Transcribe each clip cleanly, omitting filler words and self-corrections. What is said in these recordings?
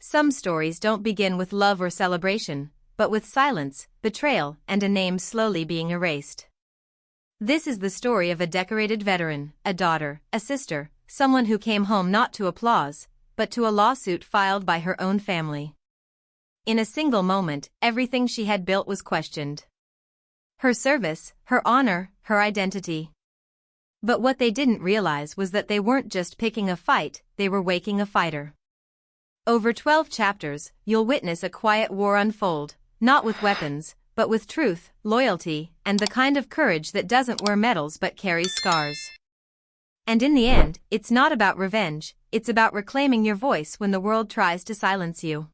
Some stories don't begin with love or celebration, but with silence, betrayal, and a name slowly being erased. This is the story of a decorated veteran, a daughter, a sister, someone who came home not to applause, but to a lawsuit filed by her own family. In a single moment, everything she had built was questioned. Her service, her honor, her identity. But what they didn't realize was that they weren't just picking a fight, they were waking a fighter. Over 12 chapters, you'll witness a quiet war unfold, not with weapons, but with truth, loyalty, and the kind of courage that doesn't wear medals but carries scars. And in the end, it's not about revenge, it's about reclaiming your voice when the world tries to silence you.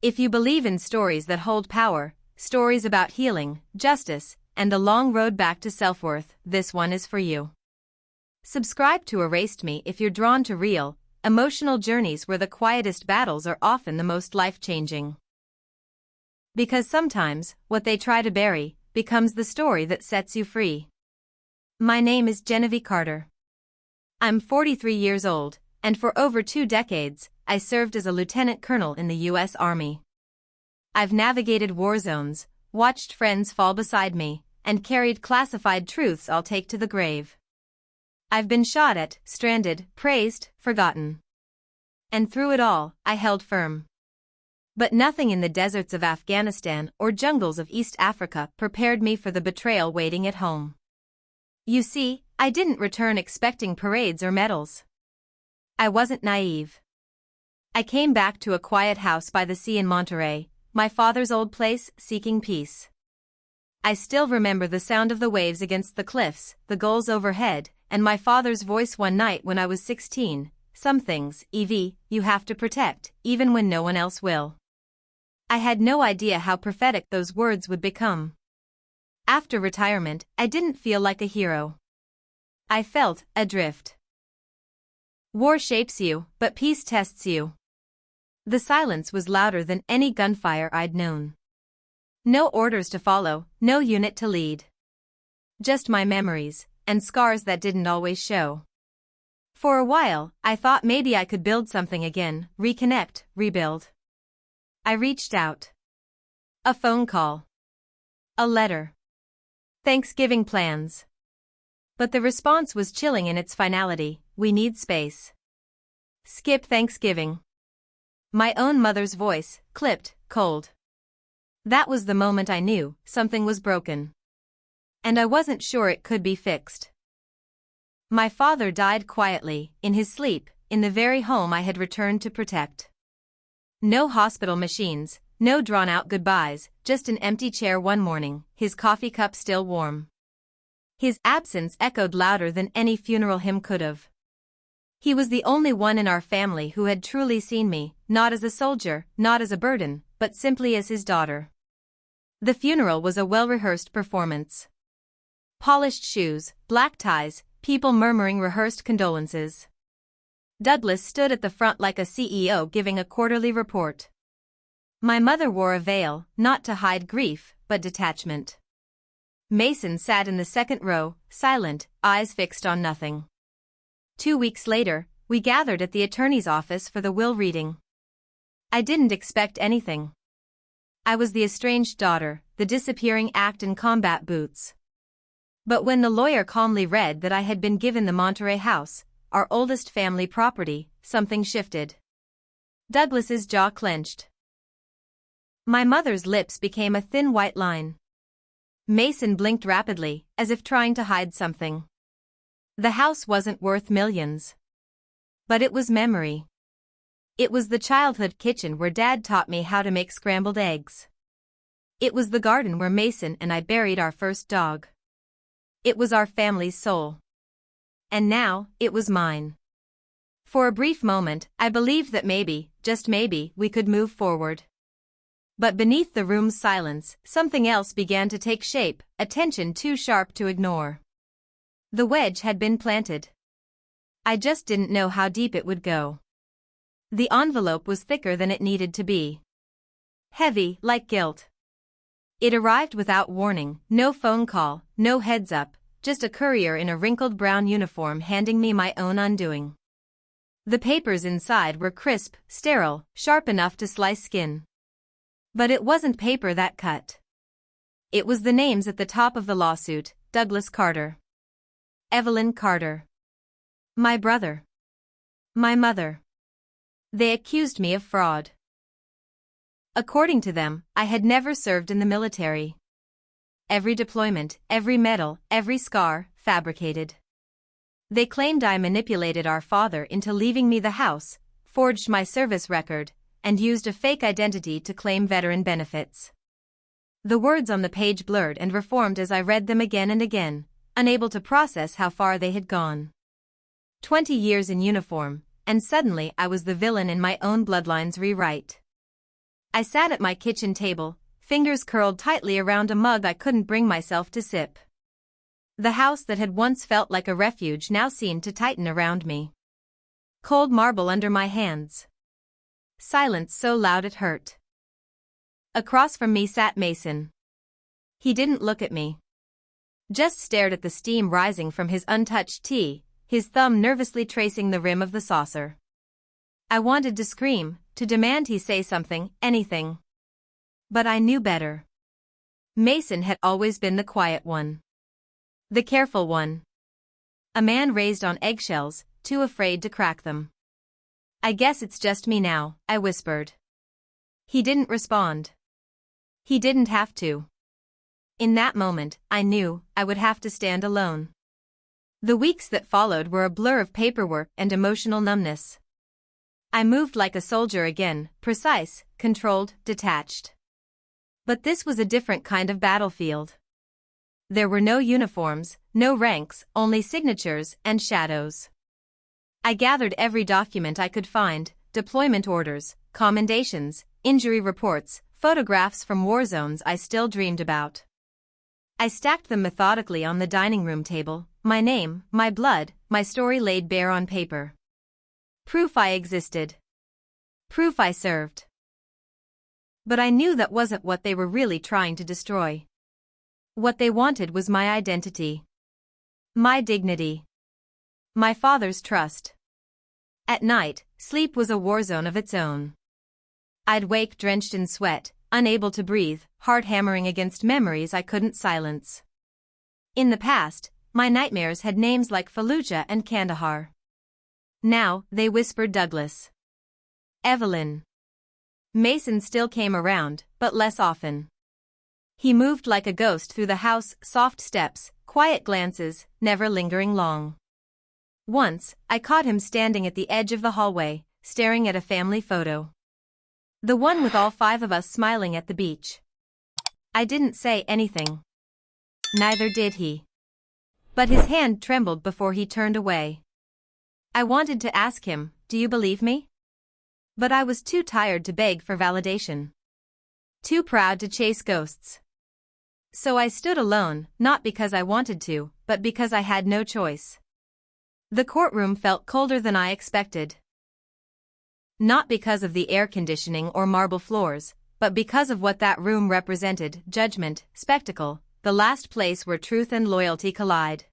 If you believe in stories that hold power, stories about healing, justice, and the long road back to self-worth, this one is for you. Subscribe to ErasedMe if you're drawn to real, emotional journeys where the quietest battles are often the most life-changing. Because sometimes, what they try to bury, becomes the story that sets you free. My name is Genevieve Carter. I'm 43 years old, and for over 2 decades, I served as a lieutenant colonel in the U.S. Army. I've navigated war zones, watched friends fall beside me, and carried classified truths I'll take to the grave. I've been shot at, stranded, praised, forgotten. And through it all, I held firm. But nothing in the deserts of Afghanistan or jungles of East Africa prepared me for the betrayal waiting at home. You see, I didn't return expecting parades or medals. I wasn't naive. I came back to a quiet house by the sea in Monterey, my father's old place, seeking peace. I still remember the sound of the waves against the cliffs, the gulls overhead, and my father's voice one night when I was 16, "Some things, Evie, you have to protect, even when no one else will." I had no idea how prophetic those words would become. After retirement, I didn't feel like a hero. I felt adrift. War shapes you, but peace tests you. The silence was louder than any gunfire I'd known. No orders to follow, no unit to lead. Just my memories, and scars that didn't always show. For a while, I thought maybe I could build something again, reconnect, rebuild. I reached out. A phone call. A letter. Thanksgiving plans. But the response was chilling in its finality: "We need space." Skip Thanksgiving. My own mother's voice, clipped, cold. That was the moment I knew something was broken. And I wasn't sure it could be fixed. My father died quietly, in his sleep, in the very home I had returned to protect. No hospital machines, no drawn-out goodbyes, just an empty chair one morning, his coffee cup still warm. His absence echoed louder than any funeral hymn could have. He was the only one in our family who had truly seen me, not as a soldier, not as a burden, but simply as his daughter. The funeral was a well-rehearsed performance. Polished shoes, black ties, people murmuring rehearsed condolences. Douglas stood at the front like a CEO giving a quarterly report. My mother wore a veil, not to hide grief, but detachment. Mason sat in the second row, silent, eyes fixed on nothing. 2 weeks later, we gathered at the attorney's office for the will reading. I didn't expect anything. I was the estranged daughter, the disappearing act in combat boots. But when the lawyer calmly read that I had been given the Monterey house, our oldest family property, something shifted. Douglas's jaw clenched. My mother's lips became a thin white line. Mason blinked rapidly, as if trying to hide something. The house wasn't worth millions. But it was memory. It was the childhood kitchen where Dad taught me how to make scrambled eggs. It was the garden where Mason and I buried our first dog. It was our family's soul. And now, it was mine. For a brief moment, I believed that maybe, just maybe, we could move forward. But beneath the room's silence, something else began to take shape, a tension too sharp to ignore. The wedge had been planted. I just didn't know how deep it would go. The envelope was thicker than it needed to be. Heavy, like guilt. It arrived without warning, no phone call, no heads up, just a courier in a wrinkled brown uniform handing me my own undoing. The papers inside were crisp, sterile, sharp enough to slice skin. But it wasn't paper that cut. It was the names at the top of the lawsuit: Douglas Carter, Evelyn Carter, my brother, my mother. They accused me of fraud. According to them, I had never served in the military. Every deployment, every medal, every scar, fabricated. They claimed I manipulated our father into leaving me the house, forged my service record, and used a fake identity to claim veteran benefits. The words on the page blurred and reformed as I read them again and again, unable to process how far they had gone. 20 years in uniform, and suddenly I was the villain in my own bloodline's rewrite. I sat at my kitchen table, fingers curled tightly around a mug I couldn't bring myself to sip. The house that had once felt like a refuge now seemed to tighten around me. Cold marble under my hands. Silence so loud it hurt. Across from me sat Mason. He didn't look at me. Just stared at the steam rising from his untouched tea, his thumb nervously tracing the rim of the saucer. I wanted to scream, to demand he say something, anything. But I knew better. Mason had always been the quiet one. The careful one. A man raised on eggshells, too afraid to crack them. I guess it's just me now, I whispered. He didn't respond. He didn't have to. In that moment, I knew I would have to stand alone. The weeks that followed were a blur of paperwork and emotional numbness. I moved like a soldier again, precise, controlled, detached. But this was a different kind of battlefield. There were no uniforms, no ranks, only signatures and shadows. I gathered every document I could find: deployment orders, commendations, injury reports, photographs from war zones I still dreamed about. I stacked them methodically on the dining room table, my name, my blood, my story laid bare on paper. Proof I existed. Proof I served. But I knew that wasn't what they were really trying to destroy. What they wanted was my identity. My dignity. My father's trust. At night, sleep was a war zone of its own. I'd wake drenched in sweat, unable to breathe, heart hammering against memories I couldn't silence. In the past, my nightmares had names like Fallujah and Kandahar. Now, they whispered Douglas. Evelyn. Mason still came around, but less often. He moved like a ghost through the house, soft steps, quiet glances, never lingering long. Once, I caught him standing at the edge of the hallway, staring at a family photo. The one with all 5 of us smiling at the beach. I didn't say anything. Neither did he. But his hand trembled before he turned away. I wanted to ask him, "Do you believe me?" But I was too tired to beg for validation. Too proud to chase ghosts. So I stood alone, not because I wanted to, but because I had no choice. The courtroom felt colder than I expected. Not because of the air conditioning or marble floors, but because of what that room represented: judgment, spectacle, the last place where truth and loyalty collide.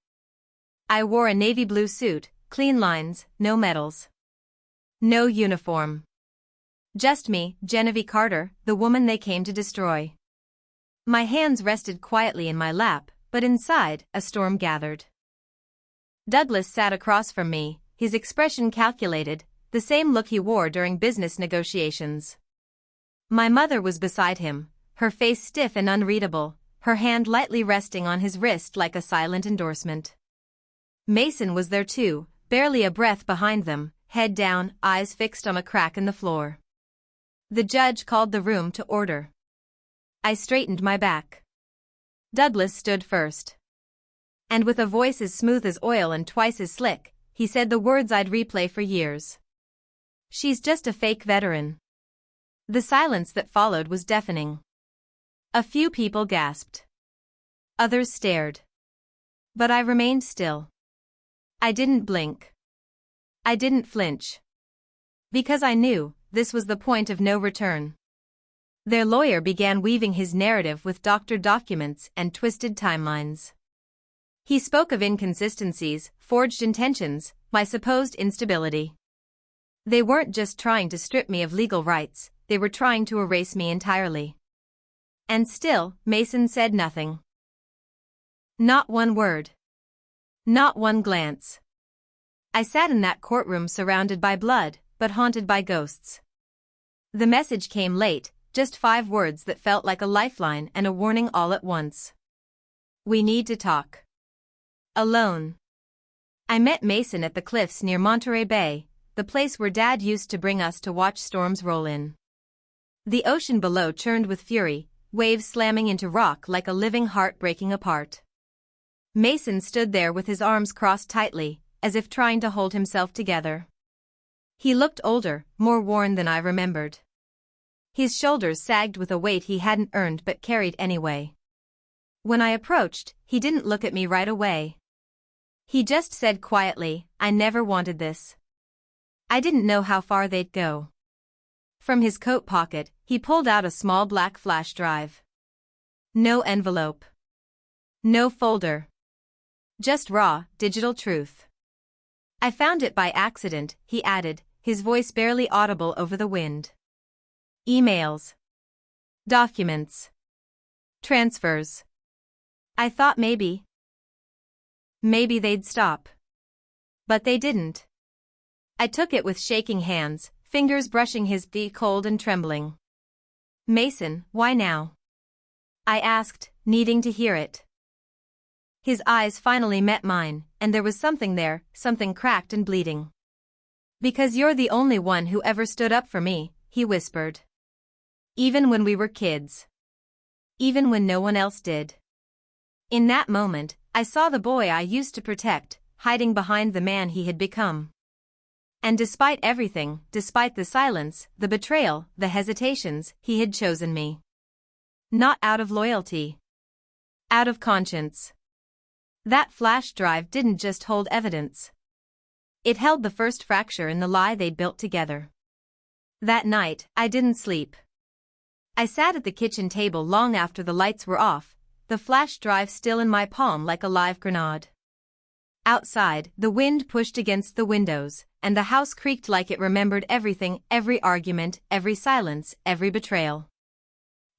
I wore a navy blue suit, clean lines, no medals. No uniform. Just me, Genevieve Carter, the woman they came to destroy. My hands rested quietly in my lap, but inside, a storm gathered. Douglas sat across from me, his expression calculated, the same look he wore during business negotiations. My mother was beside him, her face stiff and unreadable, her hand lightly resting on his wrist like a silent endorsement. Mason was there too, barely a breath behind them, head down, eyes fixed on a crack in the floor. The judge called the room to order. I straightened my back. Douglas stood first. And with a voice as smooth as oil and twice as slick, he said the words I'd replay for years. "She's just a fake veteran." The silence that followed was deafening. A few people gasped. Others stared. But I remained still. I didn't blink. I didn't flinch. Because I knew, this was the point of no return. Their lawyer began weaving his narrative with doctored documents and twisted timelines. He spoke of inconsistencies, forged intentions, my supposed instability. They weren't just trying to strip me of legal rights, they were trying to erase me entirely. And still, Mason said nothing. Not one word. Not one glance. I sat in that courtroom surrounded by blood, but haunted by ghosts. The message came late, just 5 words that felt like a lifeline and a warning all at once. We need to talk. Alone. I met Mason at the cliffs near Monterey Bay, the place where Dad used to bring us to watch storms roll in. The ocean below churned with fury, waves slamming into rock like a living heart breaking apart. Mason stood there with his arms crossed tightly, as if trying to hold himself together. He looked older, more worn than I remembered. His shoulders sagged with a weight he hadn't earned but carried anyway. When I approached, he didn't look at me right away. He just said quietly, "I never wanted this." I didn't know how far they'd go. From his coat pocket, he pulled out a small black flash drive. No envelope. No folder. Just raw, digital truth. "I found it by accident," he added, his voice barely audible over the wind. Emails. Documents. Transfers. I thought maybe they'd stop. But they didn't. I took it with shaking hands, fingers brushing his feet cold and trembling. "Mason, why now?" I asked, needing to hear it. His eyes finally met mine, and there was something there, something cracked and bleeding. "Because you're the only one who ever stood up for me," he whispered. "Even when we were kids. Even when no one else did." In that moment, I saw the boy I used to protect, hiding behind the man he had become. And despite everything, despite the silence, the betrayal, the hesitations, he had chosen me. Not out of loyalty. Out of conscience. That flash drive didn't just hold evidence. It held the first fracture in the lie they'd built together. That night, I didn't sleep. I sat at the kitchen table long after the lights were off, the flash drive still in my palm like a live grenade. Outside, the wind pushed against the windows, and the house creaked like it remembered everything, every argument, every silence, every betrayal.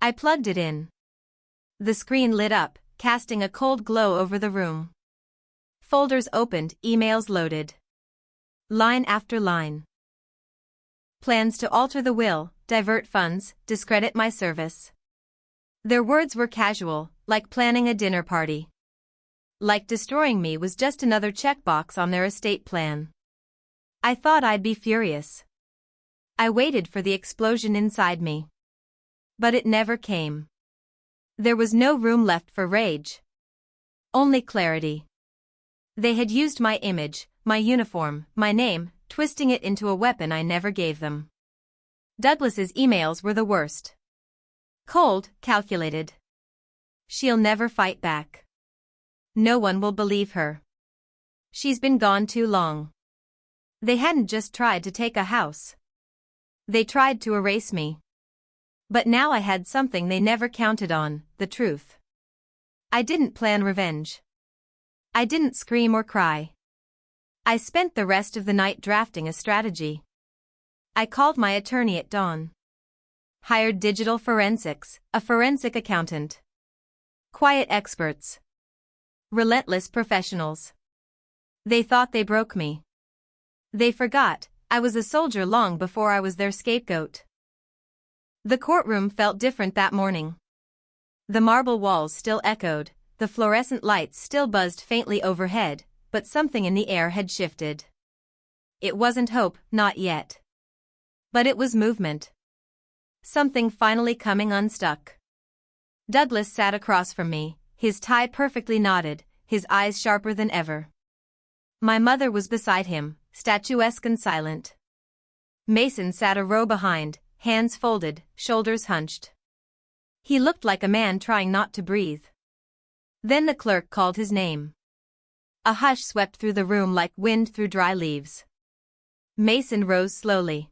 I plugged it in. The screen lit up, casting a cold glow over the room. Folders opened, emails loaded. Line after line. Plans to alter the will, divert funds, discredit my service. Their words were casual, like planning a dinner party. Like destroying me was just another checkbox on their estate plan. I thought I'd be furious. I waited for the explosion inside me. But it never came. There was no room left for rage. Only clarity. They had used my image, my uniform, my name, twisting it into a weapon I never gave them. Douglas's emails were the worst. Cold, calculated. "She'll never fight back. No one will believe her. She's been gone too long." They hadn't just tried to take a house. They tried to erase me. But now I had something they never counted on, the truth. I didn't plan revenge. I didn't scream or cry. I spent the rest of the night drafting a strategy. I called my attorney at dawn. Hired digital forensics, a forensic accountant. Quiet experts. Relentless professionals. They thought they broke me. They forgot, I was a soldier long before I was their scapegoat. The courtroom felt different that morning. The marble walls still echoed, the fluorescent lights still buzzed faintly overhead, but something in the air had shifted. It wasn't hope, not yet. But it was movement. Something finally coming unstuck. Douglas sat across from me, his tie perfectly knotted, his eyes sharper than ever. My mother was beside him, statuesque and silent. Mason sat a row behind, hands folded, shoulders hunched. He looked like a man trying not to breathe. Then the clerk called his name. A hush swept through the room like wind through dry leaves. Mason rose slowly.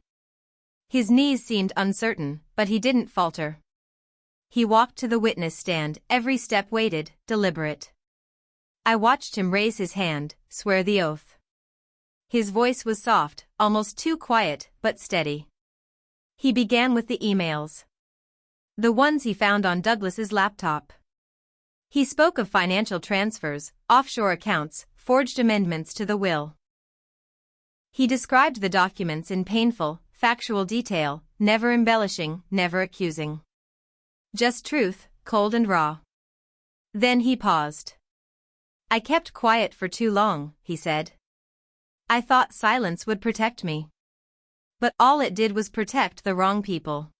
His knees seemed uncertain, but he didn't falter. He walked to the witness stand, every step weighted, deliberate. I watched him raise his hand, swear the oath. His voice was soft, almost too quiet, but steady. He began with the emails. The ones he found on Douglas's laptop. He spoke of financial transfers, offshore accounts, forged amendments to the will. He described the documents in painful, factual detail, never embellishing, never accusing. Just truth, cold and raw. Then he paused. I kept quiet for too long, he said. I thought silence would protect me. But all it did was protect the wrong people.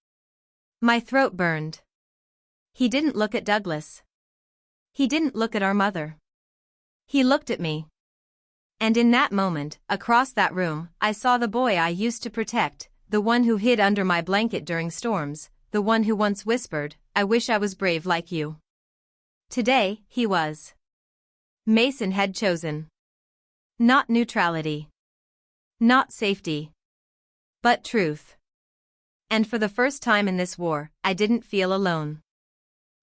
My throat burned. He didn't look at Douglas. He didn't look at our mother. He looked at me. And in that moment, across that room, I saw the boy I used to protect, the one who hid under my blanket during storms, the one who once whispered, "I wish I was brave like you." Today, he was. Mason had chosen. Not neutrality. Not safety. But truth. And for the first time in this war, I didn't feel alone.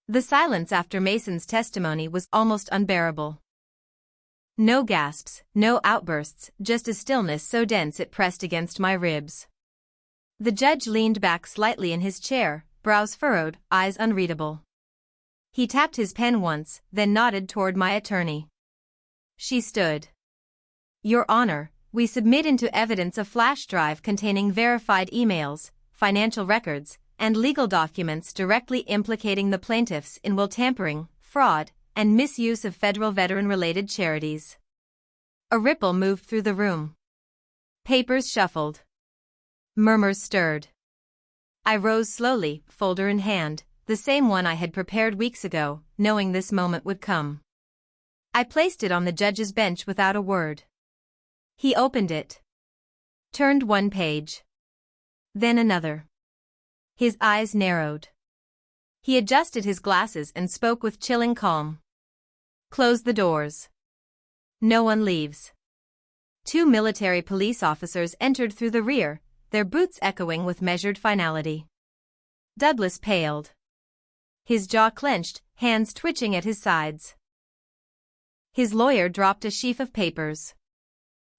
The silence after Mason's testimony was almost unbearable. No gasps, no outbursts, just a stillness so dense it pressed against my ribs. The judge leaned back slightly in his chair, brows furrowed, eyes unreadable. He tapped his pen once, then nodded toward my attorney. She stood. Your Honor, we submit into evidence a flash drive containing verified emails, financial records, and legal documents directly implicating the plaintiffs in will tampering, fraud, and misuse of federal veteran-related charities. A ripple moved through the room. Papers shuffled. Murmurs stirred. I rose slowly, folder in hand, the same one I had prepared weeks ago, knowing this moment would come. I placed it on the judge's bench without a word. He opened it. Turned one page. Then another. His eyes narrowed. He adjusted his glasses and spoke with chilling calm. Close the doors. No one leaves. 2 military police officers entered through the rear, their boots echoing with measured finality. Douglas paled. His jaw clenched, hands twitching at his sides. His lawyer dropped a sheaf of papers.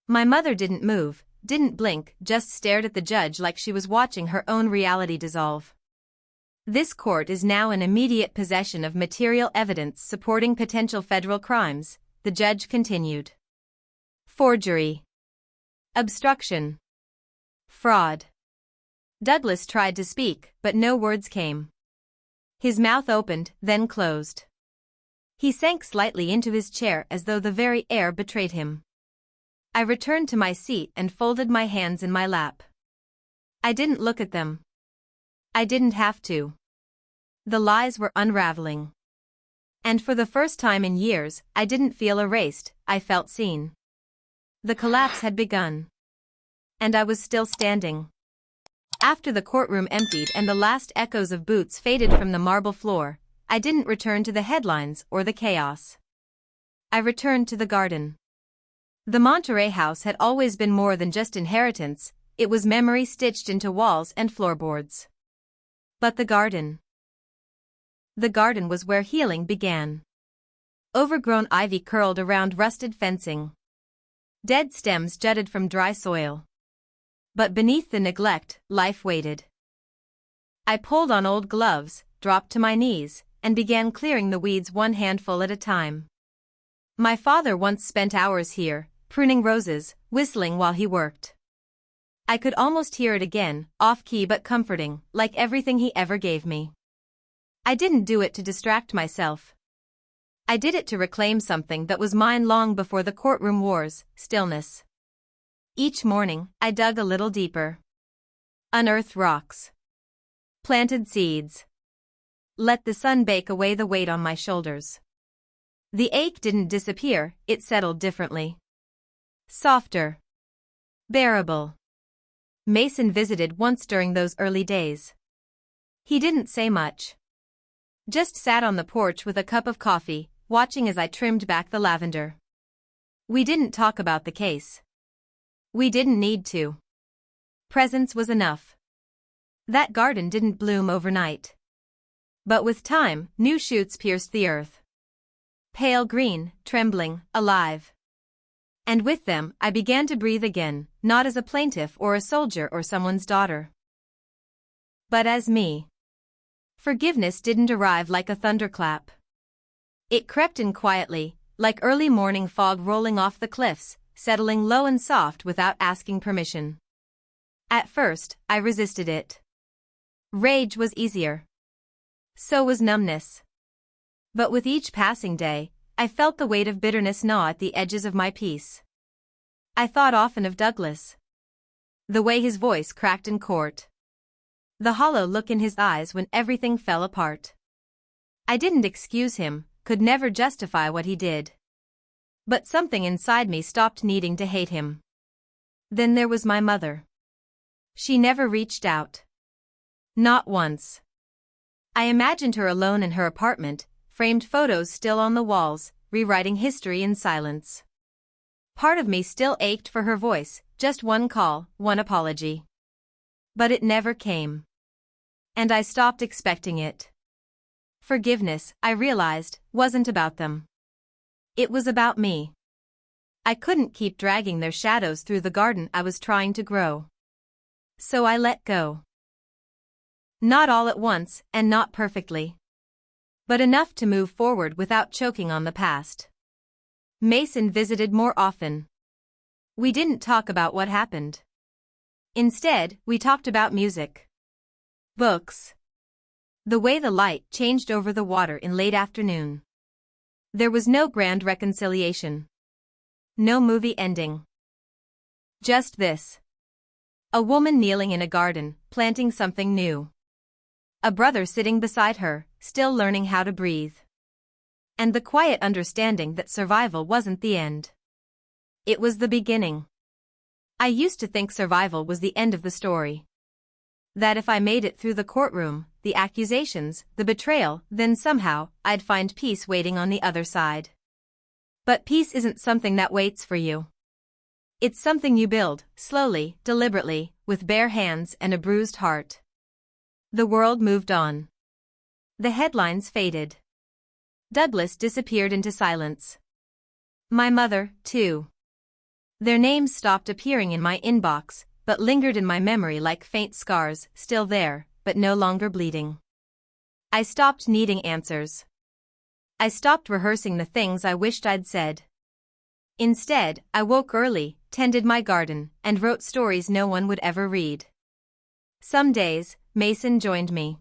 My mother didn't move, didn't blink, just stared at the judge like she was watching her own reality dissolve. This court is now in immediate possession of material evidence supporting potential federal crimes, the judge continued. Forgery. Obstruction. Fraud. Douglas tried to speak, but no words came. His mouth opened, then closed. He sank slightly into his chair as though the very air betrayed him. I returned to my seat and folded my hands in my lap. I didn't look at them. I didn't have to. The lies were unraveling. And for the first time in years, I didn't feel erased, I felt seen. The collapse had begun. And I was still standing. After the courtroom emptied and the last echoes of boots faded from the marble floor, I didn't return to the headlines or the chaos. I returned to the garden. The Monterey house had always been more than just inheritance, it was memory stitched into walls and floorboards. But the garden. The garden was where healing began. Overgrown ivy curled around rusted fencing. Dead stems jutted from dry soil. But beneath the neglect, life waited. I pulled on old gloves, dropped to my knees, and began clearing the weeds one handful at a time. My father once spent hours here, pruning roses, whistling while he worked. I could almost hear it again, off-key but comforting, like everything he ever gave me. I didn't do it to distract myself. I did it to reclaim something that was mine long before the courtroom wars, stillness. Each morning, I dug a little deeper. Unearthed rocks. Planted seeds. Let the sun bake away the weight on my shoulders. The ache didn't disappear, it settled differently. Softer. Bearable. Mason visited once during those early days. He didn't say much. Just sat on the porch with a cup of coffee, watching as I trimmed back the lavender. We didn't talk about the case. We didn't need to. Presence was enough. That garden didn't bloom overnight. But with time, new shoots pierced the earth. Pale green, trembling, alive. And with them, I began to breathe again, not as a plaintiff or a soldier or someone's daughter, but as me. Forgiveness didn't arrive like a thunderclap. It crept in quietly, like early morning fog rolling off the cliffs, settling low and soft without asking permission. At first, I resisted it. Rage was easier. So was numbness. But with each passing day, I felt the weight of bitterness gnaw at the edges of my peace. I thought often of Douglas. The way his voice cracked in court. The hollow look in his eyes when everything fell apart. I didn't excuse him, could never justify what he did. But something inside me stopped needing to hate him. Then there was my mother. She never reached out. Not once. I imagined her alone in her apartment, framed photos still on the walls, rewriting history in silence. Part of me still ached for her voice, just one call, one apology. But it never came. And I stopped expecting it. Forgiveness, I realized, wasn't about them. It was about me. I couldn't keep dragging their shadows through the garden I was trying to grow. So I let go. Not all at once, and not perfectly. But enough to move forward without choking on the past. Mason visited more often. We didn't talk about what happened. Instead, we talked about music. Books. The way the light changed over the water in late afternoon. There was no grand reconciliation. No movie ending. Just this. A woman kneeling in a garden, planting something new. A brother sitting beside her, still learning how to breathe. And the quiet understanding that survival wasn't the end. It was the beginning. I used to think survival was the end of the story. That if I made it through the courtroom, the accusations, the betrayal, then somehow, I'd find peace waiting on the other side. But peace isn't something that waits for you. It's something you build, slowly, deliberately, with bare hands and a bruised heart. The world moved on. The headlines faded. Douglas disappeared into silence. My mother, too. Their names stopped appearing in my inbox, but lingered in my memory like faint scars, still there, but no longer bleeding. I stopped needing answers. I stopped rehearsing the things I wished I'd said. Instead, I woke early, tended my garden, and wrote stories no one would ever read. Some days, Mason joined me.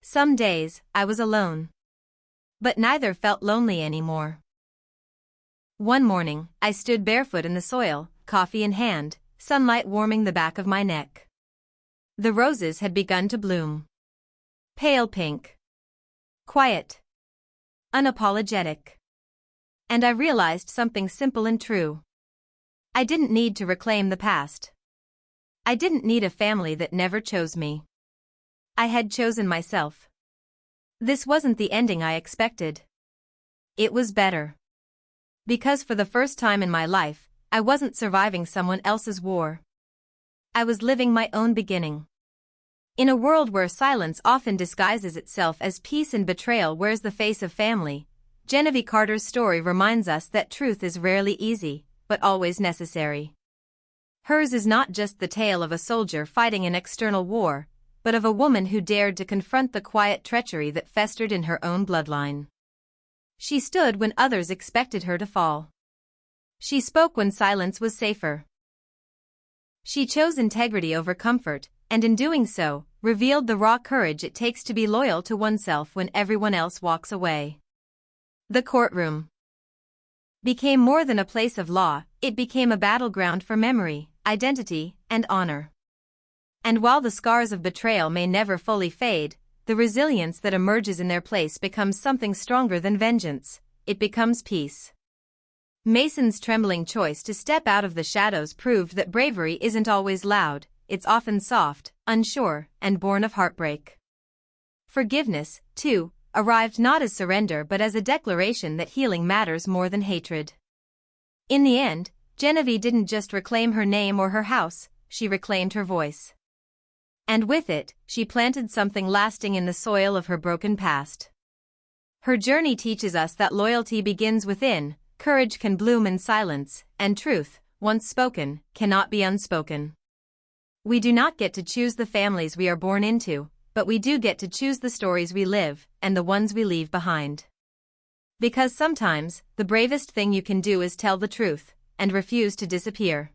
Some days, I was alone. But neither felt lonely anymore. One morning, I stood barefoot in the soil, coffee in hand, sunlight warming the back of my neck. The roses had begun to bloom. Pale pink. Quiet. Unapologetic. And I realized something simple and true. I didn't need to reclaim the past. I didn't need a family that never chose me. I had chosen myself. This wasn't the ending I expected. It was better. Because for the first time in my life, I wasn't surviving someone else's war. I was living my own beginning. In a world where silence often disguises itself as peace and betrayal wears the face of family, Genevieve Carter's story reminds us that truth is rarely easy, but always necessary. Hers is not just the tale of a soldier fighting an external war, but of a woman who dared to confront the quiet treachery that festered in her own bloodline. She stood when others expected her to fall. She spoke when silence was safer. She chose integrity over comfort, and in doing so, revealed the raw courage it takes to be loyal to oneself when everyone else walks away. The courtroom became more than a place of law, it became a battleground for memory, identity, and honor. And while the scars of betrayal may never fully fade, the resilience that emerges in their place becomes something stronger than vengeance. It becomes peace. Mason's trembling choice to step out of the shadows proved that bravery isn't always loud, it's often soft, unsure, and born of heartbreak. Forgiveness, too, arrived not as surrender but as a declaration that healing matters more than hatred. In the end, Genevieve didn't just reclaim her name or her house, she reclaimed her voice. And with it, she planted something lasting in the soil of her broken past. Her journey teaches us that loyalty begins within, Courage can bloom in silence, and truth, once spoken, cannot be unspoken. We do not get to choose the families we are born into, but we do get to choose the stories we live, and the ones we leave behind. Because sometimes, the bravest thing you can do is tell the truth, and refuse to disappear.